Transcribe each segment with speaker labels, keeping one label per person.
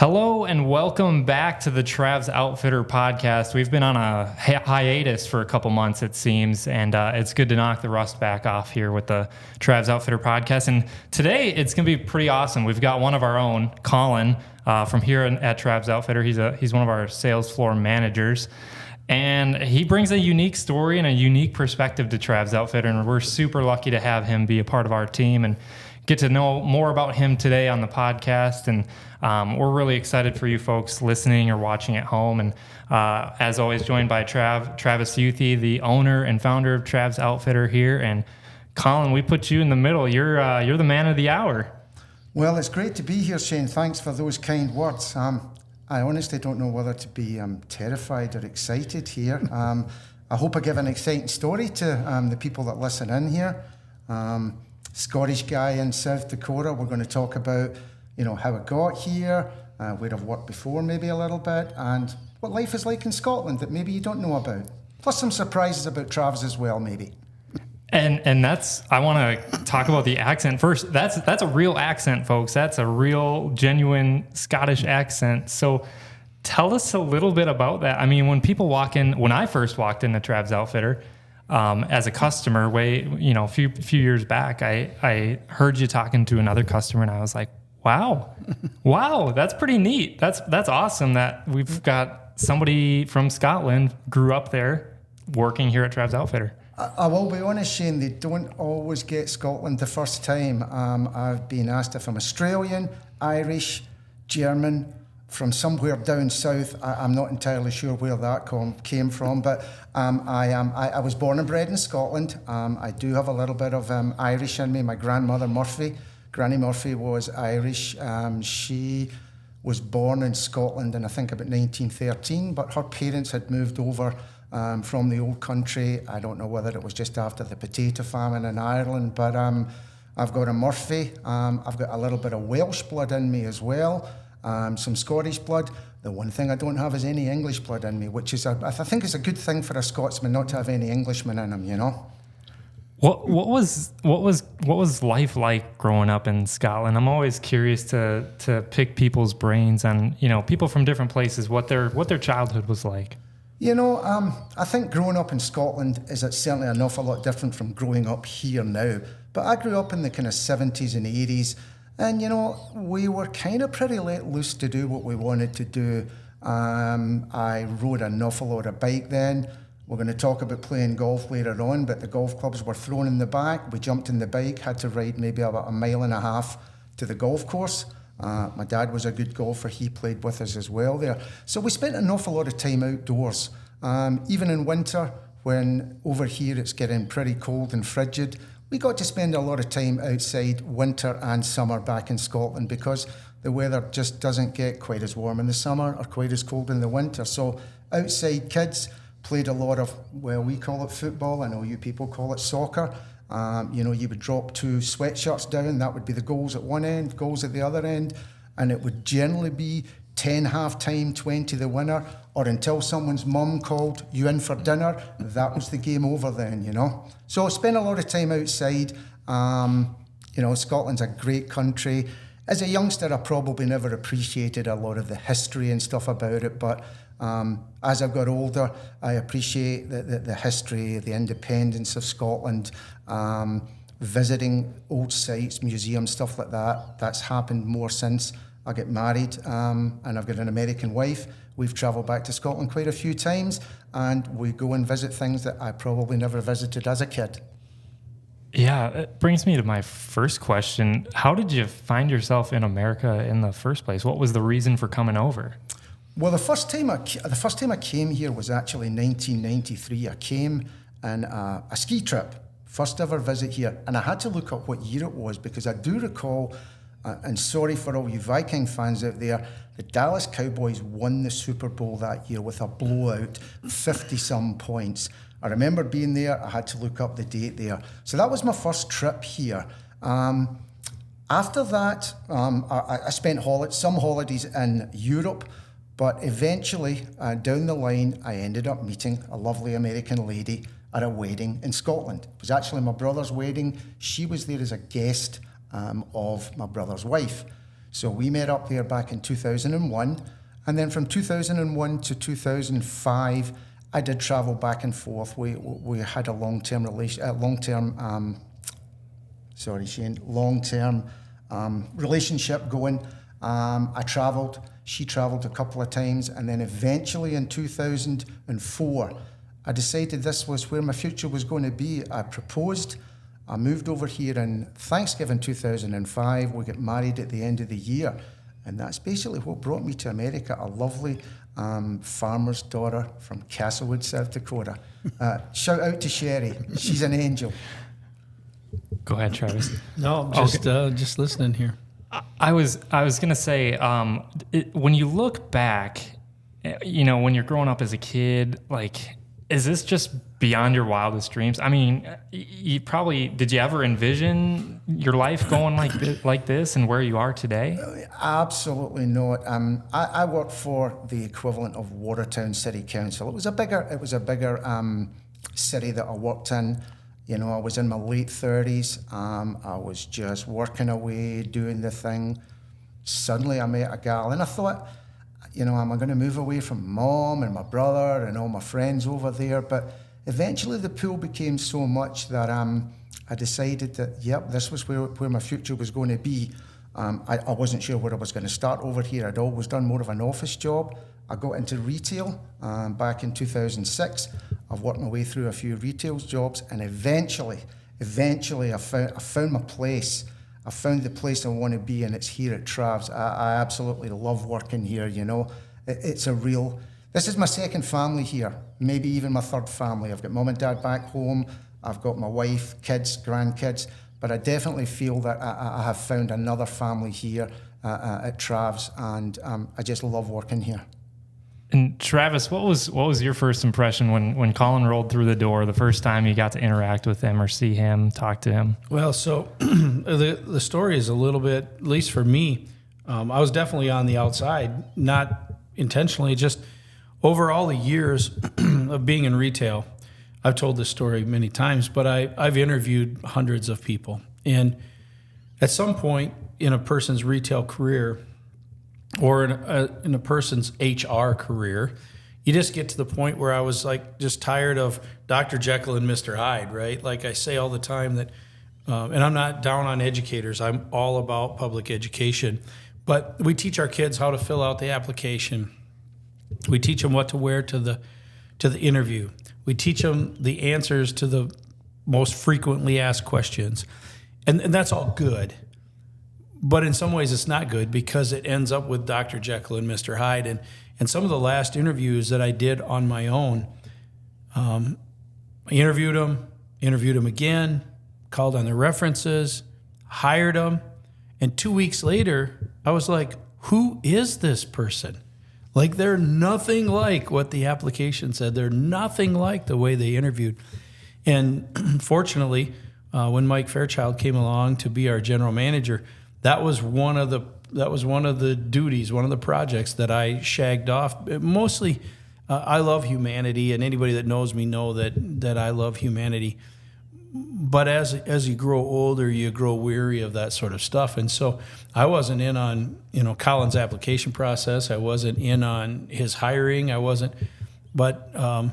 Speaker 1: Hello and welcome back to the Trav's Outfitter podcast. We've been on a hiatus for a couple months, it seems, and it's good to knock the rust back off here with the Trav's Outfitter podcast. And today it's going to be pretty awesome. We've got one of our own, Colin, from here at Trav's Outfitter. He's one of our sales floor managers, and he brings a unique story and a unique perspective to Trav's Outfitter, and we're super lucky to have him be a part of our team and get to know more about him today on the podcast. And we're really excited for you folks listening or watching at home. And as always, joined by Travis Youthy, the owner and founder of Trav's Outfitter here. And Colin, we put you in the middle. You're the man of the hour.
Speaker 2: Well, it's great to be here, Shane. Thanks for those kind words. I honestly don't know whether to be terrified or excited here. I hope I give an exciting story to the people that listen in here. Scottish guy in South Dakota. We're going to talk about, how I got here, where I've worked before maybe a little bit, and what life is like in Scotland that maybe you don't know about. Plus some surprises about Trav's as well, maybe.
Speaker 1: And I want to talk about the accent first. That's a real accent, folks. That's a real, genuine Scottish accent. So tell us a little bit about that. I mean, when I first walked into Trav's Outfitter, as a customer, a few years back, I heard you talking to another customer, and I was like, wow, that's pretty neat. That's awesome that we've got somebody from Scotland grew up there working here at Trav's Outfitter.
Speaker 2: I will be honest, Shane, they don't always get Scotland the first time. I've been asked if I'm Australian, Irish, German, from somewhere down south. I'm not entirely sure where that came from, but I was born and bred in Scotland. I do have a little bit of Irish in me. My grandmother Granny Murphy was Irish. She was born in Scotland in I think about 1913, but her parents had moved over from the old country. I don't know whether it was just after the potato famine in Ireland, but I've got a Murphy. I've got a little bit of Welsh blood in me as well. Some Scottish blood. The one thing I don't have is any English blood in me, which is I think it's a good thing for a Scotsman not to have any Englishmen in him,
Speaker 1: What was life like growing up in Scotland? I'm always curious to pick people's brains on people from different places, what their childhood was like.
Speaker 2: I think growing up in Scotland is certainly an awful lot different from growing up here now. But I grew up in the kind of 70s and 80s. And, we were kind of pretty let loose to do what we wanted to do. I rode an awful lot of bike then. We're going to talk about playing golf later on, but the golf clubs were thrown in the back. We jumped in the bike, had to ride maybe about 1.5 miles to the golf course. My dad was a good golfer. He played with us as well there. So we spent an awful lot of time outdoors. Even in winter, when over here it's getting pretty cold and frigid, we got to spend a lot of time outside winter and summer back in Scotland because the weather just doesn't get quite as warm in the summer or quite as cold in the winter. So outside kids played a lot of, we call it football. I know you people call it soccer. You would drop 2 sweatshirts down. That would be the goals at one end, goals at the other end. And it would generally be 10 half-time, 20 the winner, or until someone's mum called you in for dinner, that was the game over then, So I spent a lot of time outside. Scotland's a great country. As a youngster, I probably never appreciated a lot of the history and stuff about it, but as I've got older, I appreciate the history, the independence of Scotland, visiting old sites, museums, stuff like that. That's happened more since I get married, and I've got an American wife. We've travelled back to Scotland quite a few times, and we go and visit things that I probably never visited as a kid.
Speaker 1: Yeah, it brings me to my first question. How did you find yourself in America in the first place? What was the reason for coming over?
Speaker 2: Well, the first time I came here was actually 1993. I came on a ski trip, first ever visit here, and I had to look up what year it was because I do recall. And sorry for all you Viking fans out there, the Dallas Cowboys won the Super Bowl that year with a blowout, 50-some points. I remember being there. I had to look up the date there. So that was my first trip here. After that, I spent some holidays in Europe, but eventually, down the line, I ended up meeting a lovely American lady at a wedding in Scotland. It was actually my brother's wedding. She was there as a guest of my brother's wife. So we met up there back in 2001. And then from 2001 to 2005, I did travel back and forth. We had a long-term relationship going. I traveled. She traveled a couple of times. And then eventually in 2004, I decided this was where my future was going to be. I proposed. I moved over here in Thanksgiving 2005. We got married at the end of the year. And that's basically what brought me to America, a lovely farmer's daughter from Castlewood, South Dakota. Shout out to Sherry. She's an angel.
Speaker 1: Go ahead, Travis.
Speaker 3: No, just listening here.
Speaker 1: I was going to say, when you look back, when you're growing up as a kid, like, is this just beyond your wildest dreams? I mean, did you ever envision your life going like this and where you are today?
Speaker 2: Absolutely not. I worked for the equivalent of Watertown City Council. It was a bigger city that I worked in. I was in my late 30s. I was just working away, doing the thing. Suddenly I met a gal and I thought, am I going to move away from mom and my brother and all my friends over there? But eventually the pull became so much that I decided that, this was where my future was going to be. I wasn't sure where I was going to start over here. I'd always done more of an office job. I got into retail back in 2006. I've worked my way through a few retail jobs, and eventually I found my place. I found the place I want to be, and it's here at Trav's. I absolutely love working here, This is my second family here, maybe even my third family. I've got mum and dad back home. I've got my wife, kids, grandkids, but I definitely feel that I have found another family here at Trav's, and I just love working here.
Speaker 1: And Travis, what was your first impression when Colin rolled through the door the first time you got to interact with him or see him, talk to him?
Speaker 3: Well, so the story is a little bit, at least for me, I was definitely on the outside, not intentionally, just over all the years of being in retail. I've told this story many times, but I've interviewed hundreds of people. And at some point in a person's retail career, or in a person's HR career, you just get to the point where I was like just tired of Dr. Jekyll and Mr. Hyde, right? Like I say all the time that, and I'm not down on educators, I'm all about public education, but we teach our kids how to fill out the application. We teach them what to wear to the interview. We teach them the answers to the most frequently asked questions. And that's all good. But in some ways it's not good because it ends up with Dr. Jekyll and Mr. Hyde. And some of the last interviews that I did on my own, I interviewed them again, called on their references, hired them. And 2 weeks later, I was like, who is this person? Like, they're nothing like what the application said. They're nothing like the way they interviewed. And fortunately, when Mike Fairchild came along to be our general manager, that was one of the duties, one of the projects that I shagged off. Mostly, I love humanity, and anybody that knows me know that I love humanity. But as you grow older, you grow weary of that sort of stuff. And so I wasn't in on Colin's application process. I wasn't in on his hiring. I wasn't. But the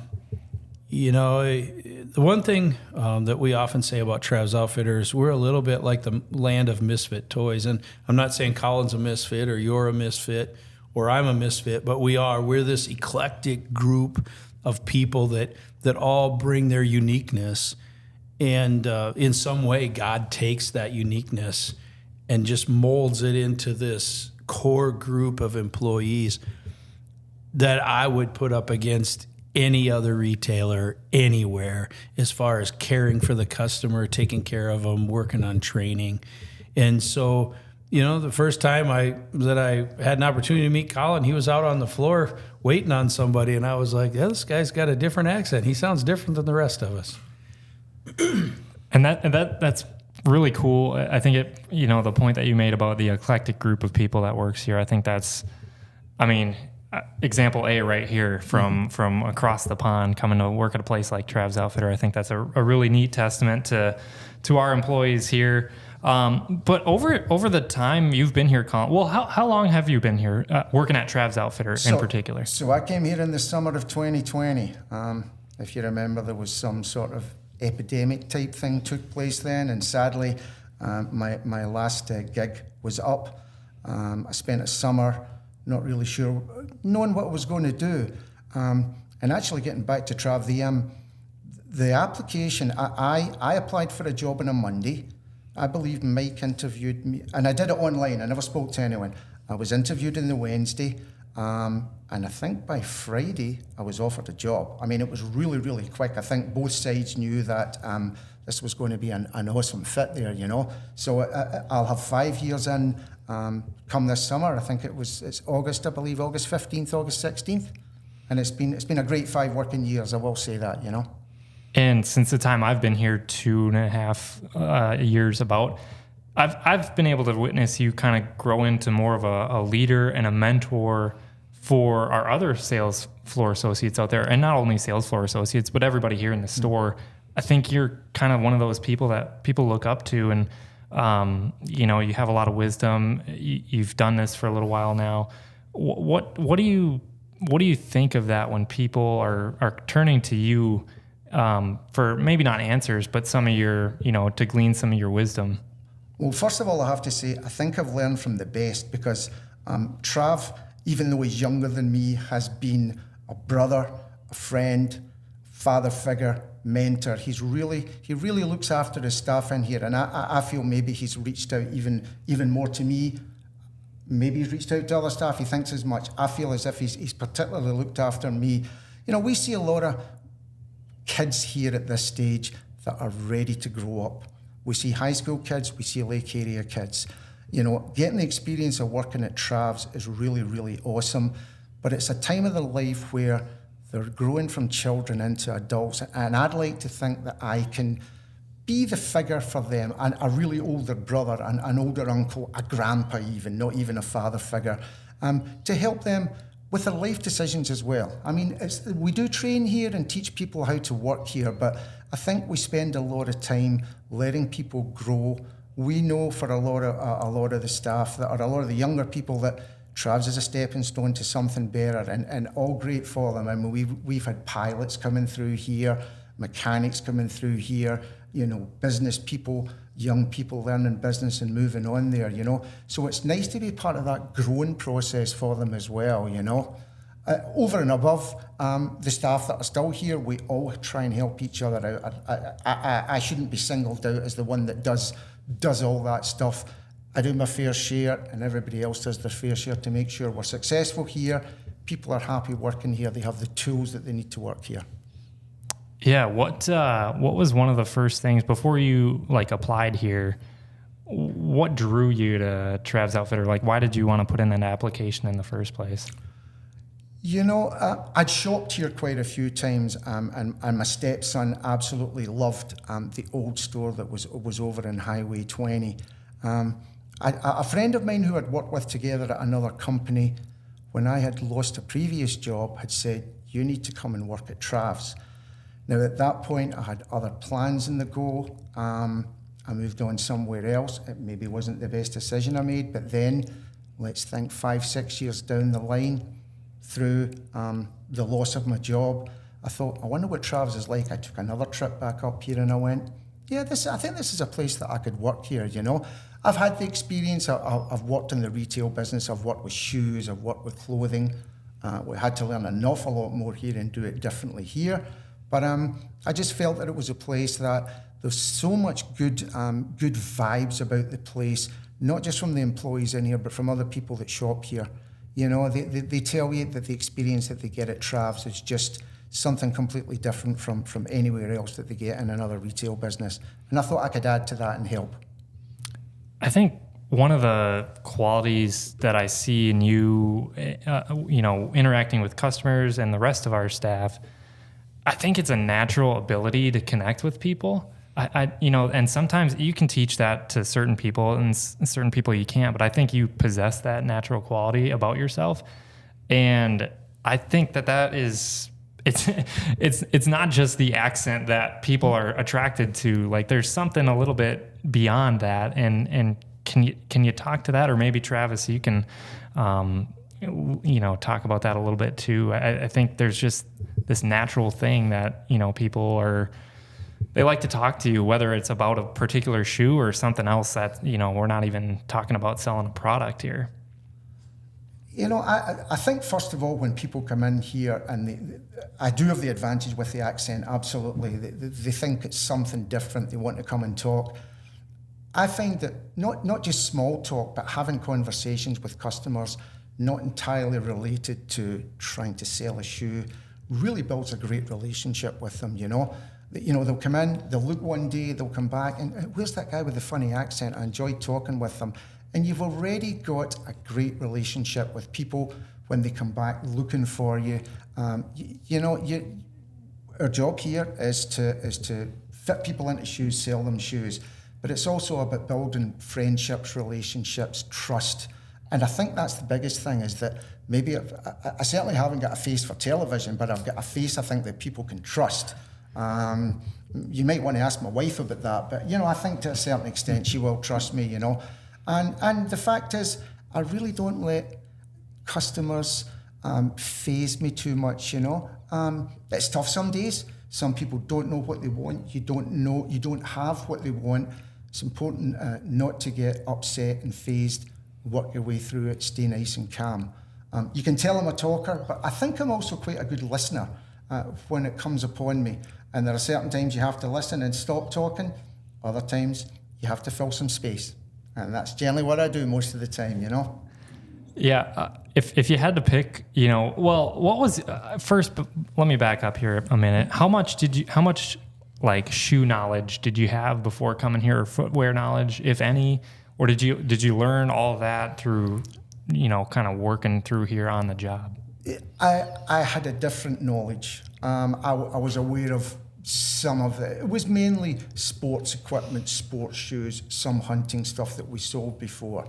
Speaker 3: one thing that we often say about Trav's Outfitters, we're a little bit like the land of misfit toys. And I'm not saying Colin's a misfit or you're a misfit or I'm a misfit, but we're this eclectic group of people that all bring their uniqueness. And in some way, God takes that uniqueness and just molds it into this core group of employees that I would put up against any other retailer anywhere as far as caring for the customer, taking care of them, working on training. And so, the first time that I had an opportunity to meet Colin, he was out on the floor waiting on somebody, and I was like, yeah, this guy's got a different accent. He sounds different than the rest of us.
Speaker 1: And that's really cool. I think the point that you made about the eclectic group of people that works here, I think that's, example A right here from across the pond coming to work at a place like Trav's Outfitter. I think that's a really neat testament to our employees here. But over the time you've been here, Colin, well, how long have you been here working at Trav's Outfitter in particular?
Speaker 2: So I came here in the summer of 2020. If you remember, there was some sort of epidemic type thing took place then, and sadly, my last gig was up. I spent a summer not really sure, knowing what I was going to do. And actually getting back to Trav, the application, I applied for a job on a Monday. I believe Mike interviewed me, and I did it online. I never spoke to anyone. I was interviewed on the Wednesday, and I think by Friday I was offered a job. I mean, it was really, really quick. I think both sides knew that this was going to be an awesome fit there, you know. So I'll have 5 years in come this summer. I think it's August, I believe, August 15th, August 16th. And it's been a great 5 working years, I will say that, you know.
Speaker 1: And since the time I've been here, 2.5 years about, I've been able to witness you kind of grow into more of a leader and a mentor for our other sales floor associates out there, and not only sales floor associates, but everybody here in the store. I think you're kind of one of those people that people look up to, and you know, you have a lot of wisdom. You've done this for a little while now. What do you think of that when people are turning to you for maybe not answers, but some of your, you know, to glean some of your wisdom?
Speaker 2: Well, first of all, I have to say, I think I've learned from the best, because Trav, even though he's younger than me, has been a brother, a friend, father figure, mentor. He really looks after his staff in here, and I feel maybe he's reached out even more to me. Maybe he's reached out to other staff. He thinks as much. I feel as if he's particularly looked after me. You know, we see a lot of kids here at this stage that are ready to grow up. We see high school kids, we see Lake area kids. You know, getting the experience of working at Trav's is really, really awesome. But it's a time of their life where they're growing from children into adults. And I'd like to think that I can be the figure for them, and a really older brother, an older uncle, a grandpa even, not even a father figure, to help them with their life decisions as well. I mean, we do train here and teach people how to work here, but I think we spend a lot of time letting people grow. We know for a lot of the staff, that are a lot of the younger people, that Trav's is a stepping stone to something better, and all great for them. I mean, we've had pilots coming through here, mechanics coming through here, you know, business people, young people learning business and moving on there, you know. So it's nice to be part of that growing process for them as well, you know. Over and above the staff that are still here, we all try and help each other out. I shouldn't be singled out as the one that does all that stuff. I do my fair share, and everybody else does their fair share to make sure we're successful here. People are happy working here. They have the tools that they need to work here.
Speaker 1: Yeah. What was one of the first things before you applied here? What drew you to Trav's Outfitter? Like, why did you want to put in an application in the first place?
Speaker 2: You know, I'd shopped here quite a few times, and my stepson absolutely loved the old store that was over in Highway 20. A friend of mine who I'd worked with together at another company, when I had lost a previous job, had said, "You need to come and work at Trav's." Now, at that point, I had other plans in the go. I moved on somewhere else. It maybe wasn't the best decision I made, but then, let's think 5-6 years down the line, through the loss of my job, I thought, I wonder what Trav's is like. I took another trip back up here, and I went, yeah, I think this is a place that I could work here, you know. I've had the experience. I've worked in the retail business. I've worked with shoes. I've worked with clothing. We had to learn an awful lot more here and do it differently here. But I just felt that it was a place that there's so much good vibes about the place, not just from the employees in here, but from other people that shop here. You know, they tell you that the experience that they get at Trav's is just something completely different from anywhere else that they get in another retail business. And I thought I could add to that and help.
Speaker 1: I think one of the qualities that I see in you, you know, interacting with customers and the rest of our staff, I think it's a natural ability to connect with people. You know, and sometimes you can teach that to certain people, and certain people you can't, but I think you possess that natural quality about yourself. And I think that is it's not just the accent that people are attracted to. Like there's something a little bit beyond that. And can you talk to that, or maybe Travis, you can, talk about that a little bit too. I think there's just this natural thing that, people they like to talk to you, whether it's about a particular shoe or something else that, we're not even talking about selling a product here.
Speaker 2: I think, first of all, when people come in here, and I do have the advantage with the accent, absolutely. They think it's something different. They want to come and talk. I find that not just small talk, but having conversations with customers not entirely related to trying to sell a shoe really builds a great relationship with them, They'll come in, they'll look one day, they'll come back, and where's that guy with the funny accent? I enjoyed talking with them. And you've already got a great relationship with people when they come back looking for you. Our job here is to fit people into shoes, sell them shoes. But it's also about building friendships, relationships, trust. And I think that's the biggest thing, is that maybe I certainly haven't got a face for television, but I've got a face I think that people can trust. You might want to ask my wife about that, but I think to a certain extent she will trust me, And the fact is, I really don't let customers faze me too much, It's tough some days. Some people don't know what they want. You don't have what they want. It's important not to get upset and fazed. Work your way through it. Stay nice and calm. You can tell I'm a talker, but I think I'm also quite a good listener when it comes upon me. And there are certain times you have to listen and stop talking. Other times you have to fill some space. And that's generally what I do most of the time,
Speaker 1: Yeah. If you had to pick, what was first, let me back up here a minute. How much like shoe knowledge did you have before coming here, or footwear knowledge, if any, or did you learn all of that through, kind of working through here on the job?
Speaker 2: I had a different knowledge. I was aware of some of it. It was mainly sports equipment, sports shoes, some hunting stuff that we sold before.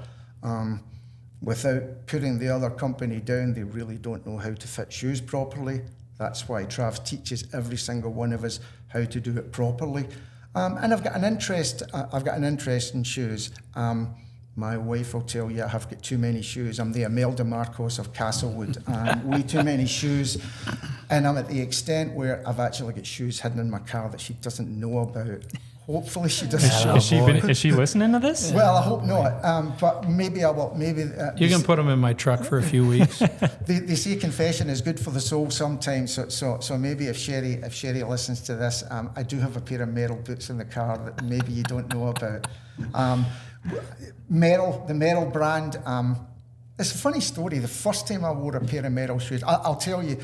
Speaker 2: Without putting the other company down, they really don't know how to fit shoes properly. That's why Trav teaches every single one of us how to do it properly. And I've got an interest in shoes. My wife will tell you I've got too many shoes. I'm the Imelda Marcos of Castlewood. Way too many shoes. And I'm at the extent where I've actually got shoes hidden in my car that she doesn't know about. Hopefully she doesn't.
Speaker 1: Is she listening to this?
Speaker 2: Well, I hope not. But maybe I will. Maybe
Speaker 3: you can put them in my truck for a few weeks.
Speaker 2: They say confession is good for the soul sometimes. So maybe if Sherry listens to this, I do have a pair of Merrill boots in the car that maybe you don't know about. Merrill, the Merrill brand. It's a funny story. The first time I wore a pair of Merrill shoes, I'll tell you,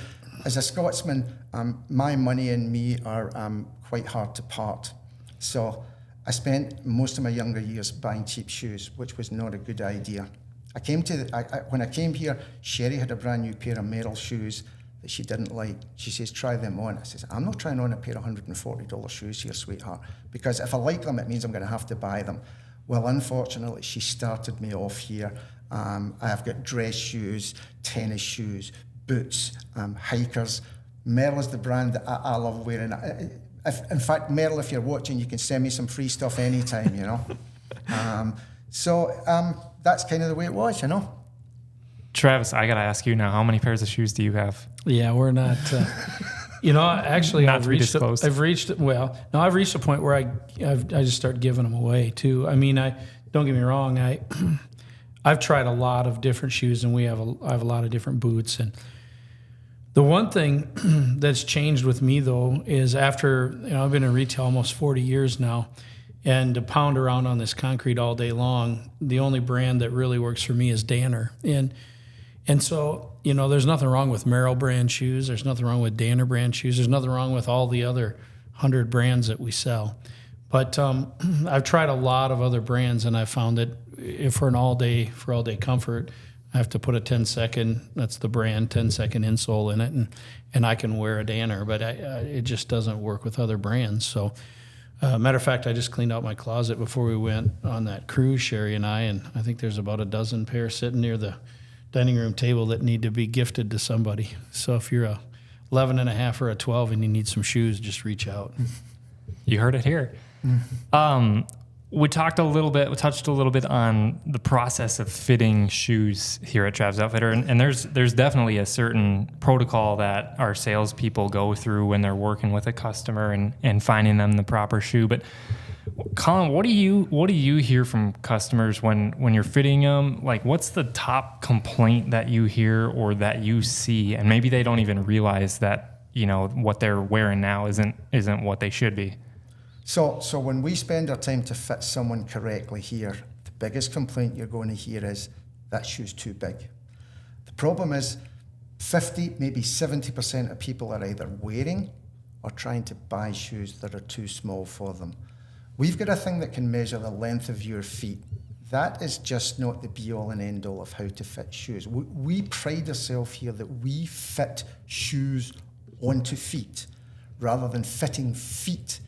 Speaker 2: as a Scotsman, my money and me are quite hard to part. So I spent most of my younger years buying cheap shoes, which was not a good idea. When I came here, Sherry had a brand new pair of Merrill shoes that she didn't like. She says, try them on. I says, I'm not trying on a pair of $140 shoes here, sweetheart, because if I like them, it means I'm going to have to buy them. Well, unfortunately, she started me off here. I've got dress shoes, tennis shoes, boots, hikers. Merrill is the brand that I love wearing. In fact, Merrill, if you're watching, you can send me some free stuff anytime, So that's kind of the way it was,
Speaker 1: Travis, I got to ask you now, how many pairs of shoes do you have?
Speaker 3: Yeah, we're not... actually,
Speaker 1: not I've reached
Speaker 3: a point where I just start giving them away too. I mean, don't get me wrong. I've tried a lot of different shoes, and I have a lot of different boots. And the one thing that's changed with me though is after I've been in retail almost 40 years now, and to pound around on this concrete all day long, the only brand that really works for me is Danner. And so, there's nothing wrong with Merrill brand shoes. There's nothing wrong with Danner brand shoes. There's nothing wrong with all the other 100 brands that we sell. But I've tried a lot of other brands, and I found that for all day comfort, I have to put a 10-second, that's the brand, 10-second insole in it, and I can wear a Danner, but it just doesn't work with other brands. So, matter of fact, I just cleaned out my closet before we went on that cruise, Sherry and I think there's about a dozen pairs sitting near the dining room table that need to be gifted to somebody. So if you're a 11 and a half or a 12 and you need some shoes, just reach out.
Speaker 1: You heard it here. We touched a little bit on the process of fitting shoes here at Trav's Outfitter, and there's definitely a certain protocol that our salespeople go through when they're working with a customer and finding them the proper shoe. But Colin, what do you hear from customers when you're fitting them? Like, what's the top complaint that you hear or that you see, and maybe they don't even realize that what they're wearing now isn't what they should be?
Speaker 2: So when we spend our time to fit someone correctly here, the biggest complaint you're going to hear is that shoe's too big. The problem is 50, maybe 70% of people are either wearing or trying to buy shoes that are too small for them. We've got a thing that can measure the length of your feet. That is just not the be-all and end-all of how to fit shoes. We pride ourselves here that we fit shoes onto feet rather than fitting feet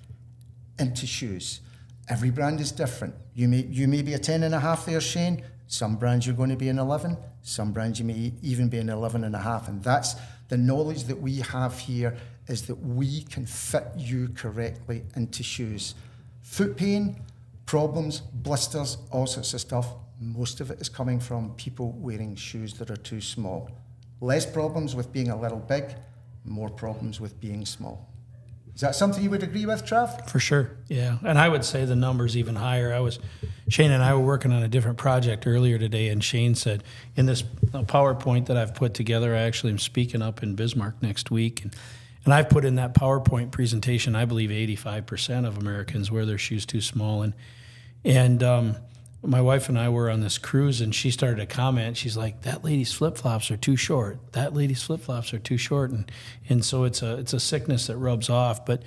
Speaker 2: into shoes. Every brand is different. You may be a 10 and a half there, Shane. Some brands you're going to be an 11. Some brands you may even be an 11 and a half. And that's the knowledge that we have here, is that we can fit you correctly into shoes. Foot pain, problems, blisters, all sorts of stuff, most of it is coming from people wearing shoes that are too small. Less problems with being a little big, more problems with being small. Is that something you would agree with, Trav?
Speaker 3: For sure, yeah. And I would say the number's even higher. Shane and I were working on a different project earlier today, and Shane said, in this PowerPoint that I've put together, I actually am speaking up in Bismarck next week, and I've put in that PowerPoint presentation, I believe 85% of Americans wear their shoes too small. And my wife and I were on this cruise, and she started to comment. She's like, "That lady's flip-flops are too short. That lady's flip-flops are too short." And so it's a sickness that rubs off. But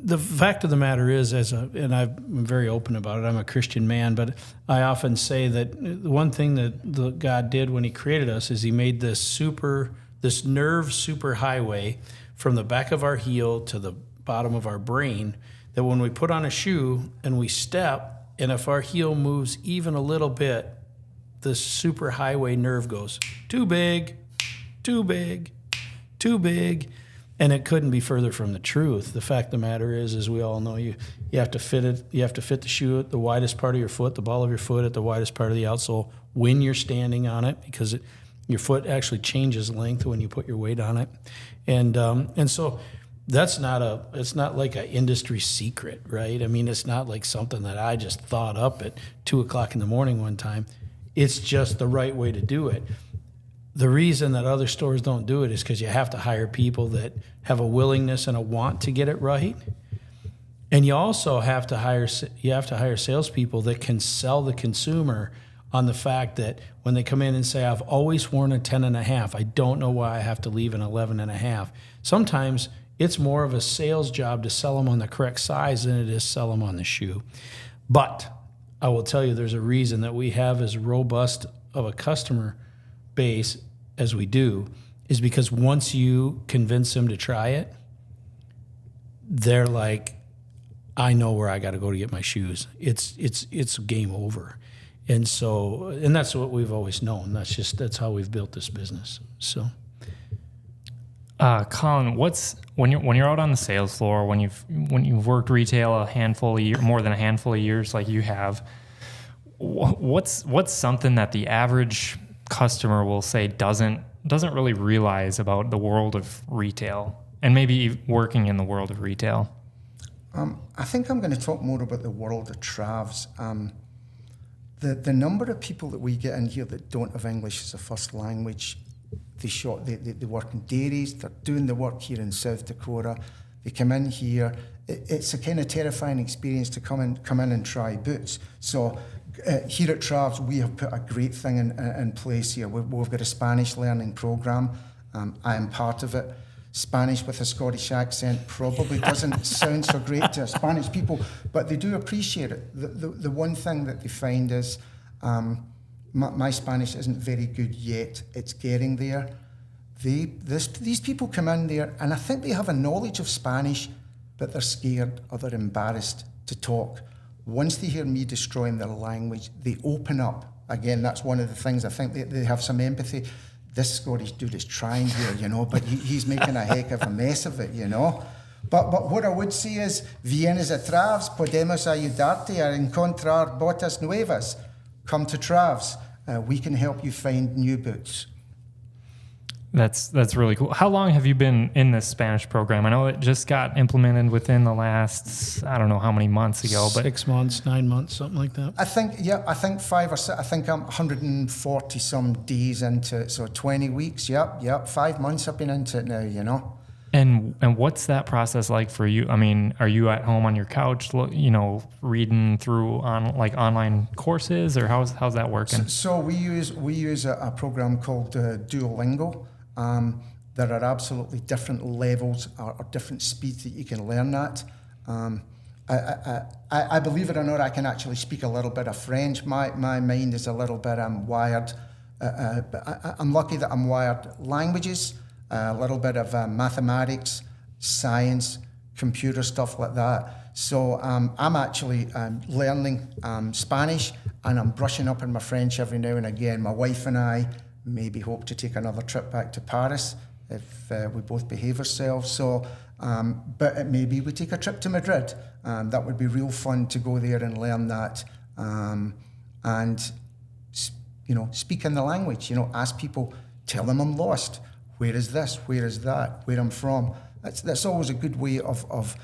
Speaker 3: the fact of the matter is, and I'm very open about it, I'm a Christian man, but I often say that the one thing that God did when he created us is he made this nerve superhighway from the back of our heel to the bottom of our brain, that when we put on a shoe and we step, and if our heel moves even a little bit, the superhighway nerve goes, too big, too big, too big. And it couldn't be further from the truth. The fact of the matter is, as we all know, you have to fit it. You have to fit the shoe at the widest part of your foot, the ball of your foot at the widest part of the outsole when you're standing on it, because your foot actually changes length when you put your weight on it. And so it's not like an industry secret, right? I mean, it's not like something that I just thought up at 2:00 in the morning one time. It's just the right way to do it. The reason that other stores don't do it is because you have to hire people that have a willingness and a want to get it right. And you also have to hire salespeople that can sell the consumer on the fact that when they come in and say, "I've always worn a 10 and a half. I don't know why I have to leave an 11 and a half." Sometimes it's more of a sales job to sell them on the correct size than it is sell them on the shoe. But I will tell you, there's a reason that we have as robust of a customer base as we do, is because once you convince them to try it, they're like, "I know where I got to go to get my shoes." It's game over. And that's what we've always known. That's how we've built this business. So,
Speaker 1: Colin, when you're out on the sales floor, when you've worked retail more than a handful of years like you have, what's something that the average customer will say doesn't really realize about the world of retail, and maybe working in the world of retail?
Speaker 2: I think I'm going to talk more about the world of Trav's. The number of people that we get in here that don't have English as a first language, they work in dairies, they're doing the work here in South Dakota, they come in here, it's a kind of terrifying experience to come in and try boots. So here at Trav's, we have put a great thing in place here. We've got a Spanish learning program. I am part of it. Spanish with a Scottish accent probably doesn't sound so great to Spanish people, but they do appreciate it. The one thing that they find is my Spanish isn't very good yet. It's getting there. These people come in there, and I think they have a knowledge of Spanish, but they're scared or they're embarrassed to talk. Once they hear me destroying their language, they open up. Again, that's one of the things. I think they have some empathy. this Scottish dude is trying here, you know, but he's making a heck of a mess of it, you know. But what I would say is, vienes a Travs, podemos ayudarte a encontrar botas nuevas. Come to Travs. We can help you find new boots.
Speaker 1: That's really cool. How long have you been in this Spanish program? I know it just got implemented within the last, I don't know how many months ago, but
Speaker 3: 6 months, 9 months, something like that.
Speaker 2: I think 5 or 6. I think I'm 140 some days into it, so 20 weeks. Yep. 5 months I've been into it now, you know.
Speaker 1: And what's that process like for you? I mean, are you at home on your couch, you know, reading through online courses, or how's that working?
Speaker 2: So we use a program called Duolingo. There are absolutely different levels or different speeds that you can learn at. I believe it or not, I can actually speak a little bit of French. My mind is a little bit wired. I'm lucky that I'm wired languages, a little bit of mathematics, science, computer stuff like that. So I'm actually learning Spanish, and I'm brushing up on my French every now and again. My wife and I maybe hope to take another trip back to Paris if we both behave ourselves. So, but maybe we take a trip to Madrid. That would be real fun to go there and learn that, and you know, speak in the language. You know, ask people, tell them I'm lost. Where is this? Where is that? Where I'm from. That's always a good way of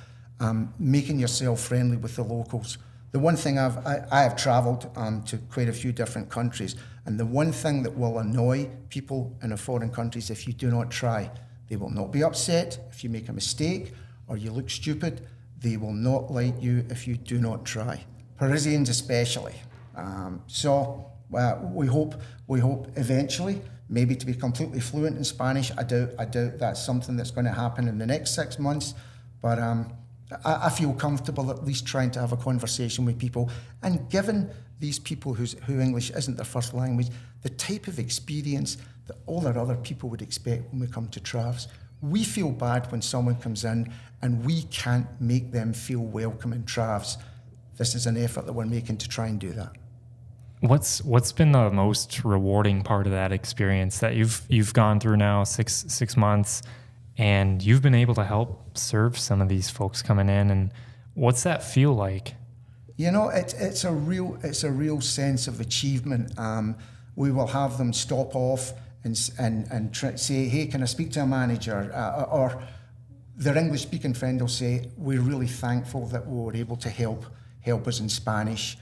Speaker 2: making yourself friendly with the locals. The one thing I have travelled to quite a few different countries, and the one thing that will annoy people in a foreign countries if you do not try, they will not be upset if you make a mistake or you look stupid. They will not like you if you do not try. Parisians especially. So we hope eventually maybe to be completely fluent in Spanish. I doubt that's something that's going to happen in the next 6 months, but I feel comfortable at least trying to have a conversation with people. And given these people who English isn't their first language, the type of experience that all our other people would expect when we come to Travs, we feel bad when someone comes in and we can't make them feel welcome in Travs. This is an effort that we're making to try and do that.
Speaker 1: What's been the most rewarding part of that experience that you've gone through now, six months, and you've been able to help serve some of these folks coming in, and what's that feel like?
Speaker 2: You know, it's a real sense of achievement. We will have them stop off and say, hey, can I speak to a manager? Or their English-speaking friend will say, we're really thankful that we were able to help us in Spanish.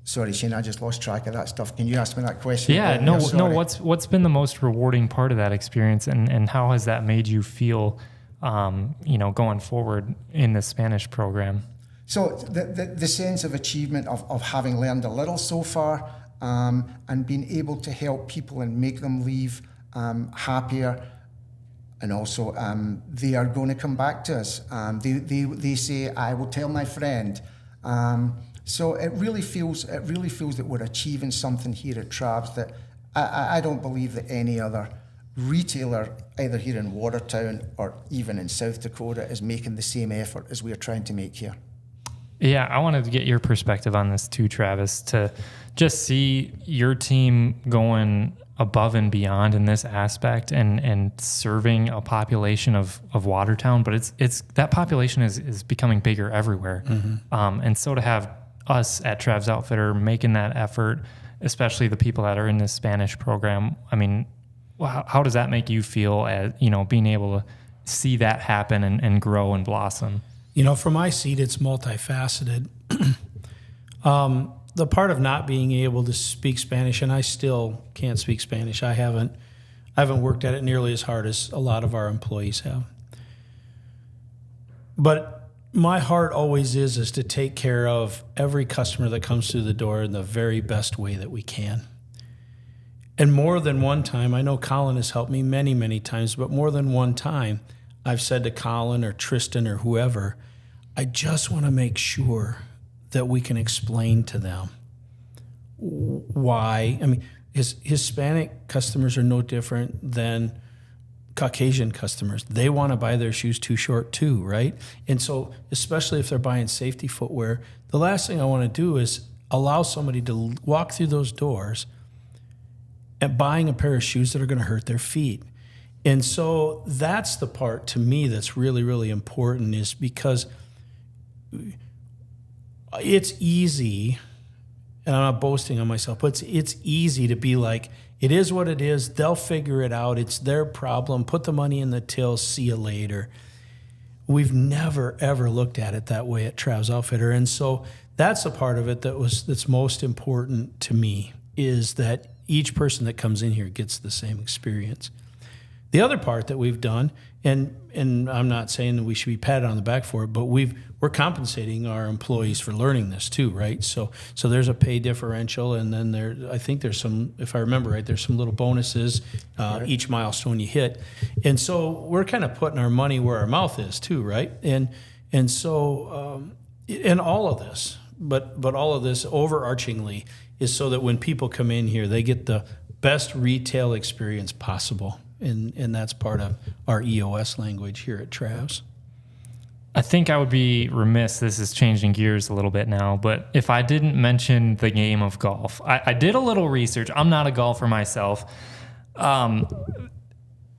Speaker 2: Sorry, Shane, I just lost track of that stuff. Can you ask me that question?
Speaker 1: Yeah, no. What's been the most rewarding part of that experience, and how has that made you feel, going forward in the Spanish program?
Speaker 2: So the sense of achievement of having learned a little so far, and being able to help people and make them leave happier, and also they are going to come back to us. They say, I will tell my friend. So it really feels that we're achieving something here at Travs that I don't believe that any other retailer, either here in Watertown or even in South Dakota, is making the same effort as we are trying to make here.
Speaker 1: Yeah, I wanted to get your perspective on this too, Travis, to just see your team going above and beyond in this aspect and serving a population of Watertown, but it's that population is becoming bigger everywhere. Mm-hmm. And so to have us at Trav's Outfitter making that effort, especially the people that are in this Spanish program, I mean, how does that make you feel as, being able to see that happen and grow and blossom?
Speaker 3: From my seat, it's multifaceted. The part of not being able to speak Spanish, and I still can't speak Spanish. I haven't worked at it nearly as hard as a lot of our employees have. But my heart always is to take care of every customer that comes through the door in the very best way that we can. And more than one time, I know Colin has helped me many, many times, but more than one time, I've said to Colin or Tristan or whoever, I just want to make sure that we can explain to them why. I mean, Hispanic customers are no different than Caucasian customers. They want to buy their shoes too short too, right? And so, especially if they're buying safety footwear, the last thing I want to do is allow somebody to walk through those doors and buying a pair of shoes that are going to hurt their feet. And so that's the part to me that's really, really important, is because it's easy, and I'm not boasting on myself, but it's easy to be like, it is what it is. They'll figure it out. It's their problem. Put the money in the till. See you later. We've never, ever looked at it that way at Trav's Outfitter. And so that's a part of it that's most important to me, is that each person that comes in here gets the same experience. The other part that we've done, and I'm not saying that we should be patted on the back for it, but we're compensating our employees for learning this too, right? So there's a pay differential, and then I think there's some, if I remember right, there's some little bonuses each milestone you hit, and so we're kind of putting our money where our mouth is too, right? And so in all of this, but all of this overarchingly is so that when people come in here, they get the best retail experience possible. And that's part of our EOS language here at Trav's.
Speaker 1: I think I would be remiss, this is changing gears a little bit now, but if I didn't mention the game of golf. I did a little research. I'm not a golfer myself.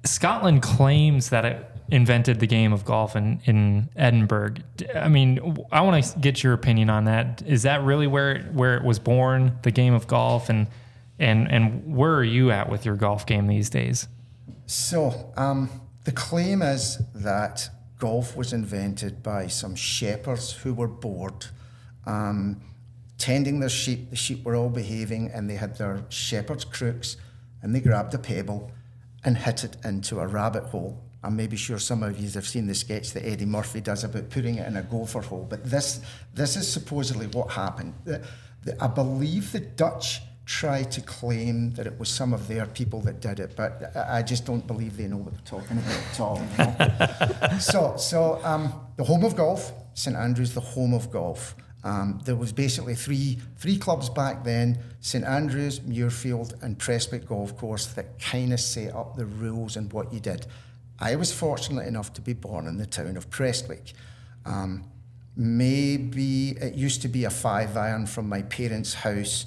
Speaker 1: Scotland claims that it invented the game of golf in Edinburgh. I mean, I want to get your opinion on that. Is that really where it was born, the game of golf? And where are you at with your golf game these days?
Speaker 2: So the claim is that golf was invented by some shepherds who were bored, tending their sheep. The sheep were all behaving, and they had their shepherd's crooks, and they grabbed a pebble and hit it into a rabbit hole. I'm maybe sure some of you have seen the sketch that Eddie Murphy does about putting it in a gopher hole, but this is supposedly what happened. I believe the Dutch try to claim that it was some of their people that did it, but I just don't believe they know what they're talking about at all. You know? So the home of golf, St Andrews, the home of golf. There was basically three clubs back then: St Andrews, Muirfield, and Prestwick Golf Course, that kind of set up the rules and what you did. I was fortunate enough to be born in the town of Prestwick. Maybe it used to be a 5-iron from my parents' house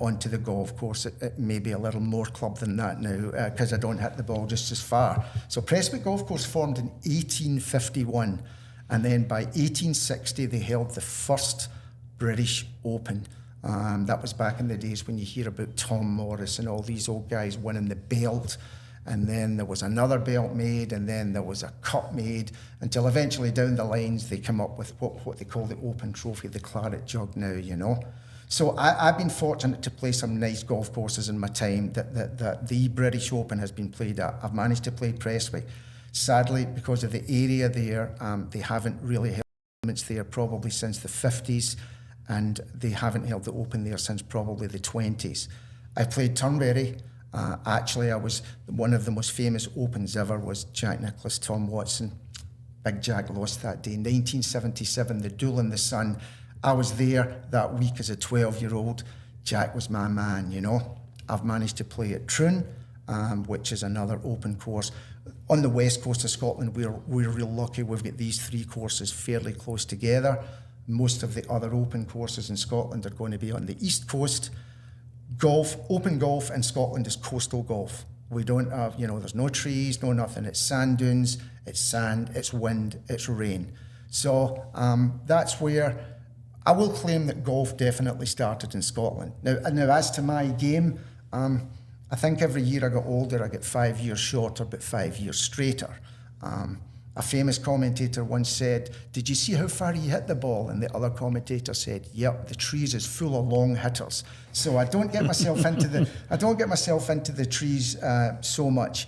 Speaker 2: onto the golf course. It may be a little more club than that now, because I don't hit the ball just as far. So Prestwick Golf Course formed in 1851, and then by 1860 they held the first British Open. That was back in the days when you hear about Tom Morris and all these old guys winning the belt, and then there was another belt made, and then there was a cup made, until eventually down the lines they come up with what they call the Open Trophy, the claret jug now, you know. So I've been fortunate to play some nice golf courses in my time that the British Open has been played at. I've managed to play Prestwick. Sadly, because of the area there, they haven't really held tournaments there probably since the 50s, and they haven't held the Open there since probably the 20s. I played Turnberry. Actually, I was one of the most famous Opens ever was Jack Nicklaus, Tom Watson. Big Jack lost that day. 1977, the Duel in the Sun. I was there that week as a 12-year-old. Jack was my man, you know. I've managed to play at Troon, which is another open course. On the west coast of Scotland, we're real lucky. We've got these three courses fairly close together. Most of the other open courses in Scotland are going to be on the east coast. Open golf in Scotland is coastal golf. We don't have, there's no trees, no nothing. It's sand dunes, it's sand, it's wind, it's rain. So that's where I will claim that golf definitely started in Scotland. Now as to my game, I think every year I got older, I get 5 years shorter, but 5 years straighter. A famous commentator once said, "Did you see how far he hit the ball?" And the other commentator said, "Yep, the trees is full of long hitters." So I don't get myself into the trees so much.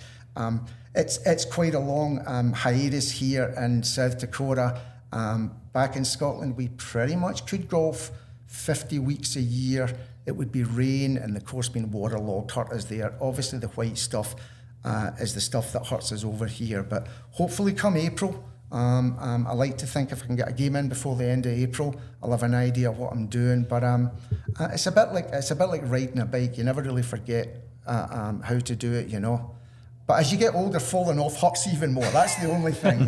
Speaker 2: It's quite a long hiatus here in South Dakota. Back in Scotland, we pretty much could golf 50 weeks a year. It would be rain and the course being waterlogged hurt us there. Obviously, the white stuff is the stuff that hurts us over here. But hopefully, come April, I like to think if I can get a game in before the end of April, I'll have an idea of what I'm doing. But it's a bit like riding a bike. You never really forget how to do it, But as you get older, falling off hurts even more. That's the only thing,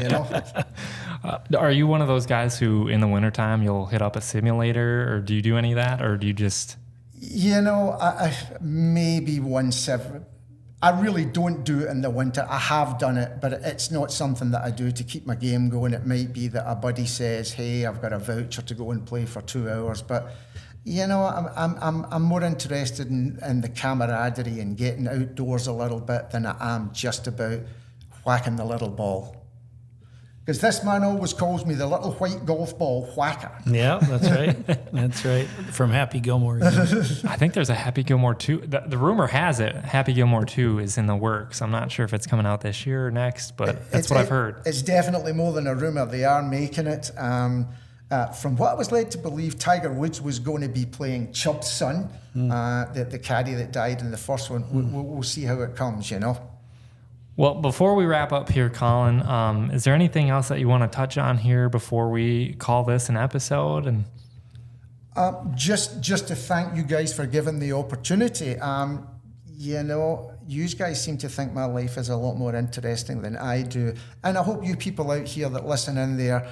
Speaker 1: Are you one of those guys who, in the wintertime, you'll hit up a simulator, or do you do any of that, or do you just...
Speaker 2: You know, I maybe once every. I really don't do it in the winter. I have done it, but it's not something that I do to keep my game going. It might be that a buddy says, "Hey, I've got a voucher to go and play for 2 hours," but you know, I'm more interested in the camaraderie and getting outdoors a little bit than I am just about whacking the little ball. Because this man always calls me the little white golf ball whacker.
Speaker 3: Yeah, that's right. That's right. From Happy Gilmore.
Speaker 1: I think there's a Happy Gilmore 2. The rumor has it Happy Gilmore 2 is in the works. I'm not sure if it's coming out this year or next, but that's what I've heard.
Speaker 2: It's definitely more than a rumor. They are making it. From what I was led to believe, Tiger Woods was going to be playing Chubb's son, the caddy that died in the first one. We'll see how it comes, you know.
Speaker 1: Well, before we wrap up here, Colin, is there anything else that you want to touch on here before we call this an episode? And
Speaker 2: just to thank you guys for giving the opportunity. You know, you guys seem to think my life is a lot more interesting than I do, and I hope you people out here that listen in there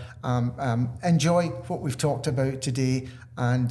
Speaker 2: enjoy what we've talked about today. And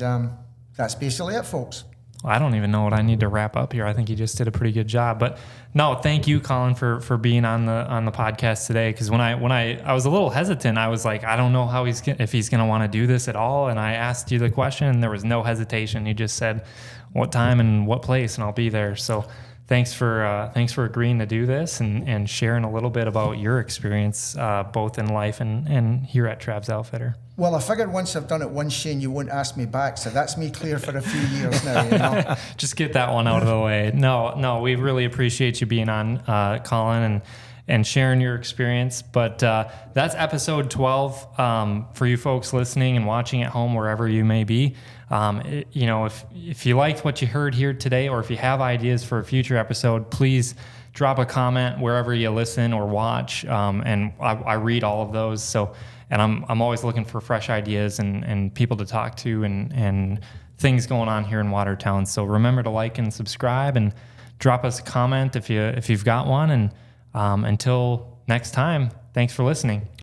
Speaker 2: that's basically it, folks.
Speaker 1: I don't even know what I need to wrap up here. I think you just did a pretty good job. But no, thank you, Colin, for being on the podcast today. Because when I was a little hesitant, I was like, I don't know if he's going to want to do this at all. And I asked you the question, and there was no hesitation. You just said what time and what place, and I'll be there. So thanks for agreeing to do this and sharing a little bit about your experience both in life and here at Trav's Outfitter.
Speaker 2: Well, I figured once I've done it once, Shane, you won't ask me back. So that's me clear for a few years now, you know.
Speaker 1: Just get that one out of the way. No, we really appreciate you being on, Colin, and sharing your experience. But that's episode 12 for you folks listening and watching at home, wherever you may be. You know, if you liked what you heard here today, or if you have ideas for a future episode, please drop a comment wherever you listen or watch. And I read all of those. So. And I'm always looking for fresh ideas and people to talk to and things going on here in Watertown. So remember to like and subscribe and drop us a comment if you've got one. And until next time, thanks for listening.